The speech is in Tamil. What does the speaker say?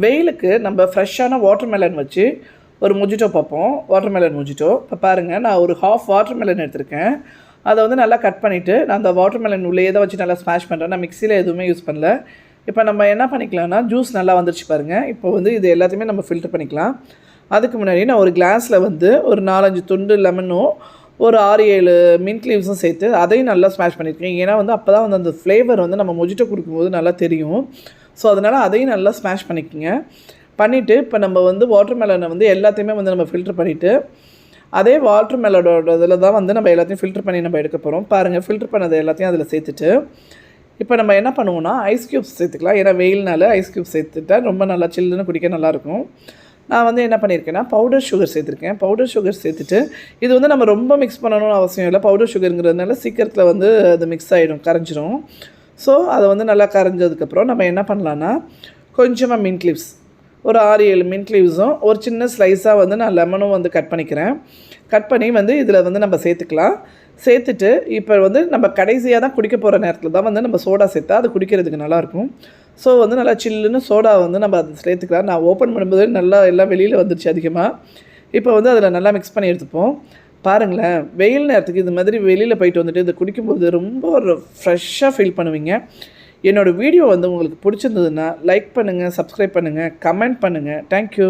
வெயிலுக்கு நம்ம ஃப்ரெஷ்ஷான வாட்டர்மெலன் வச்சு ஒரு மொஜிட்டோ பார்ப்போம். Watermelon mojito. இப்போ பாருங்கள், நான் ஒரு ஹாஃப் வாட்டர்மெலன் எடுத்திருக்கேன். அதை வந்து நல்லா கட் பண்ணிவிட்டு நான் அந்த வாட்டர்மெலன் உள்ளே தான் வச்சு நல்லா ஸ்மாஷ் பண்ணுறேன். நான் மிக்சியில் எதுவுமே யூஸ் பண்ணல. இப்போ நம்ம என்ன பண்ணிக்கலாம்னா, ஜூஸ் நல்லா வந்துருச்சு பாருங்கள். இப்போ வந்து இது எல்லாத்தையுமே நம்ம ஃபில்டர் பண்ணிக்கலாம். அதுக்கு முன்னாடி நான் ஒரு கிளாஸில் வந்து ஒரு 4-5 துண்டு லெமனும் ஒரு 6-7 மின்ட் லீவ்ஸும் சேர்த்து அதையும் நல்லா ஸ்மாஷ் பண்ணியிருக்கேன். ஏன்னா வந்து அப்போ தான் வந்து அந்த ஃப்ளேவர் வந்து நம்ம மொஜிட்டோ குடிக்கும்போது நல்லா தெரியும். ஸோ அதனால் அதையும் நல்லா ஸ்மாஷ் பண்ணிக்கோங்க. பண்ணிவிட்டு இப்போ நம்ம வந்து வாட்டர்மெலனை வந்து எல்லாத்தையுமே வந்து நம்ம ஃபில்டர் பண்ணிவிட்டு அதே வாட்டர்மெலனோட இதில் தான் வந்து நம்ம எல்லாத்தையும் ஃபில்டர் பண்ணி நம்ம எடுக்க போகிறோம். பாருங்கள், ஃபில்டர் பண்ணதை எல்லாத்தையும் அதில் சேர்த்துட்டு இப்போ நம்ம என்ன பண்ணுவோம்னா ஐஸ் க்யூப்ஸ் சேர்த்துக்கலாம். ஏன்னா வெயில்னால ஐஸ் க்யூப்ஸ் சேர்த்துட்டா ரொம்ப நல்லா சில்லுன்னு குடிக்க நல்லாயிருக்கும். நான் வந்து என்ன பண்ணியிருக்கேன்னா பவுடர் சுகர் சேர்த்துருக்கேன். பவுடர் சுகர் சேர்த்துட்டு இது வந்து நம்ம ரொம்ப மிக்ஸ் பண்ணணும்னு அவசியம் இல்லை. பவுடர் சுகருங்கிறதுனால சீக்கிரத்தில் வந்து அது மிக்ஸ் ஆகிடும், கரைஞ்சிரும். ஸோ அதை வந்து நல்லா கரைஞ்சதுக்கப்புறம் நம்ம என்ன பண்ணலான்னா கொஞ்சமாக மின்ட் லீவ்ஸ் ஒரு 6-7 மின்ட் லீவ்ஸும் ஒரு சின்ன ஸ்லைஸாக வந்து நான் லெமனும் வந்து கட் பண்ணிக்கிறேன். கட் பண்ணி வந்து இதில் வந்து நம்ம சேர்த்துக்கலாம். சேர்த்துட்டு இப்போ வந்து நம்ம கடைசியாக தான் குடிக்க போகிற நேரத்தில் தான் வந்து நம்ம சோடா சேர்த்தா அது குடிக்கிறதுக்கு நல்லாயிருக்கும். ஸோ வந்து நல்லா சில்லுன்னு சோடா வந்து நம்ம அதை சேர்த்துக்கலாம். நான் ஓப்பன் பண்ணும்போது நல்லா எல்லாம் வெளியில் வந்துடுச்சு அதிகமாக. இப்போ வந்து அதில் நல்லா மிக்ஸ் பண்ணி எடுத்துப்போம். பாருங்களேன், வெயில் நேரத்துக்கு இது மாதிரி வெளியில் போயிட்டு வந்துட்டு இதை குடிக்கும்போது ரொம்ப ஒரு ஃப்ரெஷ்ஷாக ஃபீல் பண்ணுவீங்க. என்னோடய வீடியோ வந்து உங்களுக்கு பிடிச்சிருந்ததுன்னா லைக் பண்ணுங்கள், சப்ஸ்கிரைப் பண்ணுங்கள், கமெண்ட் பண்ணுங்கள். தேங்க்யூ.